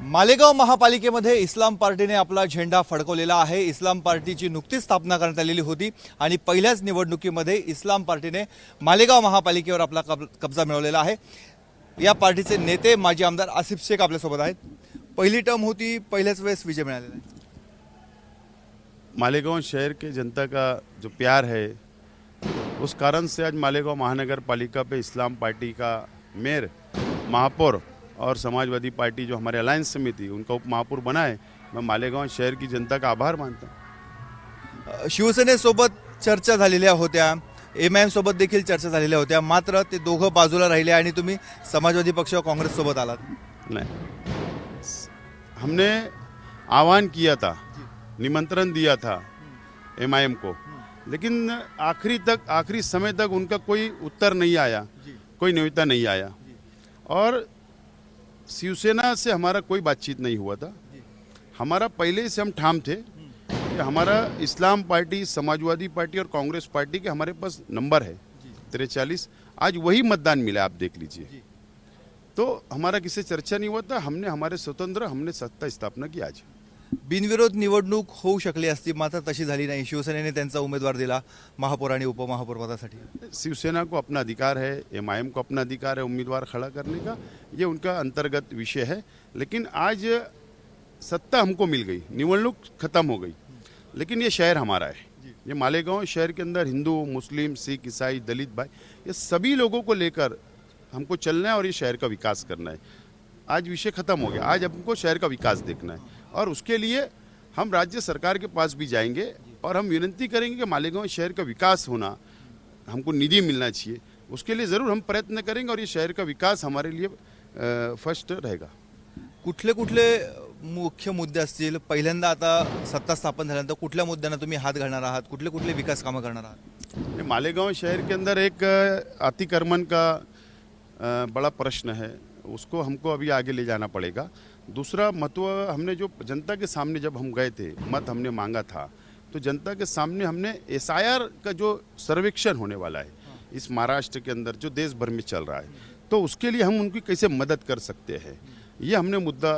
मालेगाव महापालिकेमध्ये इस्लाम पार्टीने आपला झेंडा फडकवलेला आहे। इस्लाम पार्टीची नुकतीच स्थापना करण्यात आलेली होती आणि पहिल्याच निवडणुकीमध्ये इस्लाम पार्टीने मालेगाव महापालिकेवर आपला कब्जा मिळवलेला आहे। या पार्टीचे नेते माजी आमदार आसिफ शेख आपल्यासोबत आहेत। पहिली टर्म होती, पहिल्याच वेळेस विजय मिळालेला आहे। मालेगांव शहर के जनता का जो प्यार है उस कारण से आज मालेगांव महानगर पालिका पे इस्लाम पार्टी का मेयर, महापौर और समाजवादी पार्टी जो हमारे अलायंस समिति उनका उप महापौर बना है। मैं मालेगांव शहर की जनता का आभार मानता हूँ। शिवसेनेसोबत चर्चा झालेल्या होत्या, एमआयएम सोबत देखील चर्चा झालेल्या होत्या, मात्र ते दोघं बाजूला राहिले आणि तुम्ही समाजवादी पक्ष व काँग्रेस सोबत आलात। नहीं, हमने आह्वान किया था, निमंत्रण दिया था एमआईएम को, लेकिन आखिरी समय तक उनका कोई उत्तर नहीं आया, कोई न्योता नहीं आया और शिवसेना से हमारा कोई बातचीत नहीं हुआ था। हमारा पहले से हम ठाम थे कि हमारा इस्लाम पार्टी, समाजवादी पार्टी और कांग्रेस पार्टी के हमारे पास नंबर है 43। आज वही मतदान मिला, आप देख लीजिए। तो हमारा किसी चर्चा नहीं हुआ था, हमने हमारे स्वतंत्र हमने सत्ता स्थापना की। आज बिनविरोध निवडणूक होऊ शकली असती, मात्र तशी झाली नाही। शिवसेनेने त्यांचा उमेदवार दिला महापौर आणि उपमहापौर पदासाठी। शिवसेना को अपना अधिकार है, एमआईएम को अपना अधिकार है उम्मीदवार खड़ा करने का, ये उनका अंतर्गत विषय है। लेकिन आज सत्ता हमको मिल गई, निवडणूक खत्म हो गई, लेकिन ये शहर हमारा है। ये मालेगांव शहर के अंदर हिंदू, मुस्लिम, सिख, ईसाई, दलित भाई, ये सभी लोगों को लेकर हमको चलना है और ये शहर का विकास करना है। आज विषय खत्म हो गया, आज हमको शहर का विकास देखना है और उसके लिए हम राज्य सरकार के पास भी जाएंगे और हम विनती करेंगे कि मालेगांव शहर का विकास होना, हमको निधि मिलना चाहिए। उसके लिए ज़रूर हम प्रयत्न करेंगे और ये शहर का विकास हमारे लिए फर्स्ट रहेगा। कुठले कुठले मुख्य मुद्दे असतील? पहिल्यांदा आता सत्ता स्थापन झाल्यानंतर कुठल्या मुद्द्यांना तुम्ही हात घालणार आहात? कुठले कुठले विकास कामं करणार आहात? मालेगांव शहर के अंदर एक अतिक्रमण का बड़ा प्रश्न है, उसको हमको अभी आगे ले जाना पड़ेगा। दूसरा महत्व, हमने जो जनता के सामने जब हम गए थे, मत हमने मांगा था, तो जनता के सामने हमने एसआईआर का जो सर्वेक्षण होने वाला है इस महाराष्ट्र के अंदर जो देश भर में चल रहा है, तो उसके लिए हम उनकी कैसे मदद कर सकते हैं, ये हमने मुद्दा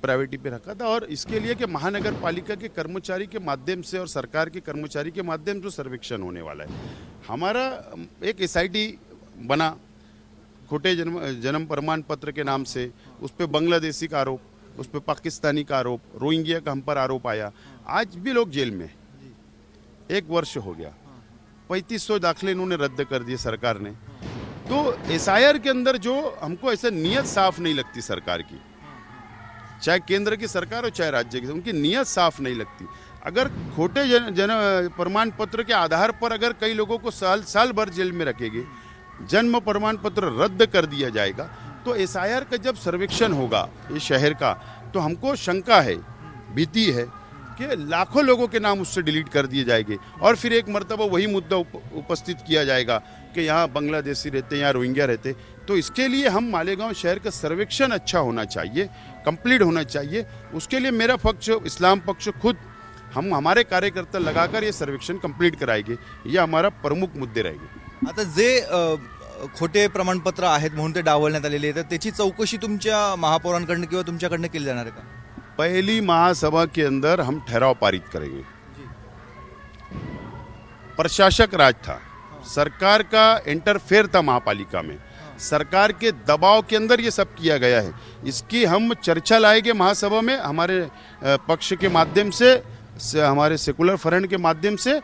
प्रायोरिटी पे रखा था। और इसके लिए कि महानगर पालिका के कर्मचारी के माध्यम से और सरकार के कर्मचारी के माध्यम से सर्वेक्षण होने वाला है। हमारा एक एसआईटी बना खोटे जन्म प्रमाण पत्र के नाम से, उस पर बांग्लादेशी का आरोप, उस पर पाकिस्तानी का आरोप, रोहिंग्या का हम पर आरोप आया। आज भी लोग जेल में, 1 वर्ष हो गया। 3500 दाखले इन्होंने रद्द कर दिए सरकार ने। तो एसआईआर के अंदर जो हमको ऐसे नियत साफ नहीं लगती सरकार की, चाहे केंद्र की सरकार हो चाहे राज्य की, उनकी नियत साफ नहीं लगती। अगर खोटे जन्म प्रमाण पत्र के आधार पर अगर कई लोगों को साल भर जेल में रखेंगे, जन्म प्रमाण पत्र रद्द कर दिया जाएगा, तो एसआईआर का जब सर्वेक्षण होगा ये शहर का, तो हमको शंका है, भीति है कि लाखों लोगों के नाम उससे डिलीट कर दिए जाएंगे और फिर एक मर्तबा वही मुद्दा उपस्थित किया जाएगा कि यहाँ बांग्लादेशी रहते, यहाँ रोहिंग्या रहते। तो इसके लिए हम मालेगांव शहर का सर्वेक्षण अच्छा होना चाहिए, कंप्लीट होना चाहिए। उसके लिए मेरा पक्ष, इस्लाम पक्ष खुद हम हमारे कार्यकर्ता लगाकर ये सर्वेक्षण कंप्लीट कराएंगे। ये हमारा प्रमुख मुद्दे रहेंगे। आता जे खोटे प्रमाणपत्र आहेत म्हणून ते डावलण्यात आलेले आहेत, त्याची चौकशी तुमच्या महापौरांकडून किंवा तुमच्याकडनं केली जाणार आहे का? पहली महासभा के अंदर हम ठहराव पारित करेंगे। प्रशासक राज था, सरकार का इंटरफेयर था महापालिका में, सरकार के दबाव के अंदर ये सब किया गया है। इसकी हम चर्चा लाएंगे महासभा में, हमारे पक्ष के माध्यम से, हमारे सेकुलर फ्रंट के माध्यम से।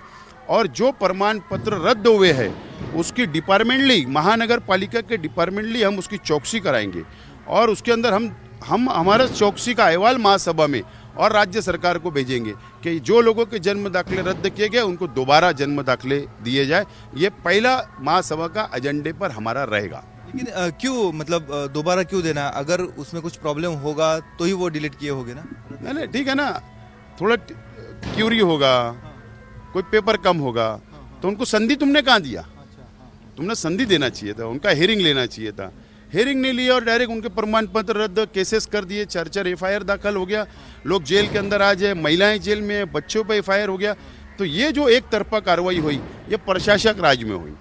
और जो प्रमाण पत्र रद्द हुए हैं उसकी डिपार्टमेंटली, महानगर पालिका के डिपार्टमेंटली हम उसकी चौकसी कराएंगे और उसके अंदर हम हमारा चौकसी का अहवाल महासभा में और राज्य सरकार को भेजेंगे कि जो लोगों के जन्म दाखले रद्द किए गए उनको दोबारा जन्म दाखले दिए जाए। ये पहला महासभा का एजेंडे पर हमारा रहेगा। लेकिन क्यों, मतलब दोबारा क्यों देना? अगर उसमें कुछ प्रॉब्लम होगा तो ही वो डिलीट किए होंगे ना? नहीं, ठीक है ना, थोड़ा क्यूरी होगा, कोई पेपर कम होगा, तो उनको संधि तुमने कहाँ दिया? तुमने संधि देना चाहिए था, उनका हेयरिंग लेना चाहिए था। हेयरिंग नहीं लिया और डायरेक्ट उनके प्रमाण पत्र रद्द, केसेस कर दिए, 4 एफआईआर दाखिल हो गया, लोग जेल के अंदर आ जाए, महिलाएं जेल में, बच्चों पर एफआईआर हो गया। तो ये जो एक तरफा कार्रवाई हुई ये प्रशासक राज में हुई।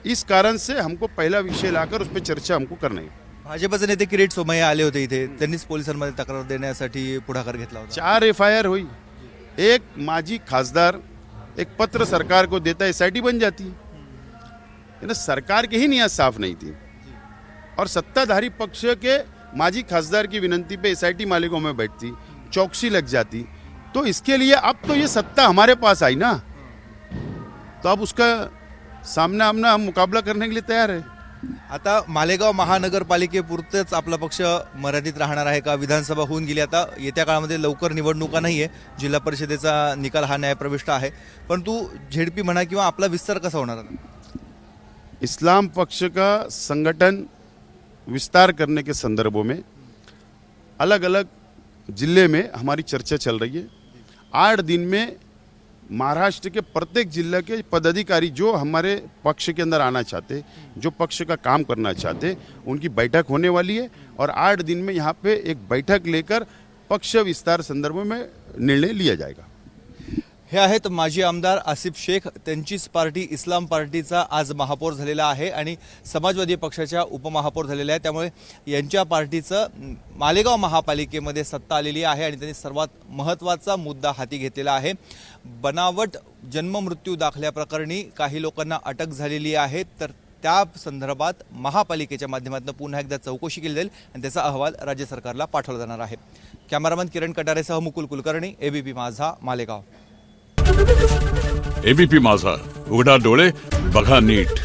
इस कारण से हमको पहला विषय लाकर उस पर चर्चा हमको करना है। भाजपचे नेते किरीट सोमय्या आले होते इथे, त्यांनीच पोलिसांमध्ये तक्रार देण्यासाठी पुढाकार घेतला होता. 4 FIR हुई, एक माजी खासदार एक पत्र सरकार को देता SIT बन जाती. यानी सरकार की ही नियत साफ नहीं थी और सत्ताधारी पक्ष के माजी खासदार की विनंती पे SIT मालिकों में बैठती, चौकसी लग जाती. तो इसके लिए अब तो ये सत्ता हमारे पास आई ना, तो अब उसका सामना आमना हम मुकाबला करने के लिए तैयार है. आता मालेगाव महानगरपालिकेपुरतेच आपला पक्ष मर्यादित राहणार आहे का? विधानसभा होऊन गेली, आता येत्या काळामध्ये लवकर निवडणुका नाहीये, जिल्हा परिषदेचा निकाल हा न्यायप्रविष्ट आहे, परंतु झेडपी म्हणा किंवा आपला विस्तार कसा होणार आता? इस्लाम पक्ष का संगठन विस्तार करने के संदर्भों में अलग अलग जिले में हमारी चर्चा चल रही है. 8 दिन में महाराष्ट्र के प्रत्येक जिले के पदाधिकारी जो हमारे पक्ष के अंदर आना चाहते, जो पक्ष का काम करना चाहते, उनकी बैठक होने वाली है और 8 दिन में यहाँ पे एक बैठक लेकर पक्ष विस्तार संदर्भ में निर्णय लिया जाएगा. हे आहेत माजी आमदार आसिफ शेख, त्यांचीच पार्टी इस्लाम पार्टीचा आज महापौर झालेला आहे आणि समाजवादी पक्षाच्या उपमहापौर झालेल्या आहे, त्यामुळे यांच्या पार्टीचं मालेगाव महापालिकेमध्ये सत्ता आलेली आहे आणि त्यांनी सर्वात महत्त्वाचा मुद्दा हाती घेतलेला आहे. बनावट जन्ममृत्यू दाखल्याप्रकरणी काही लोकांना अटक झालेली आहे, तर त्या संदर्भात महापालिकेच्या माध्यमातून पुन्हा एकदा चौकशी केली जाईल आणि त्याचा अहवाल राज्य सरकारला पाठवला जाणार आहे. कॅमेरामन किरण कटारेसह मुकुल कुलकर्णी, ABP माझा, मालेगाव. ABP माझा, उघडा डोळे बघा नीट.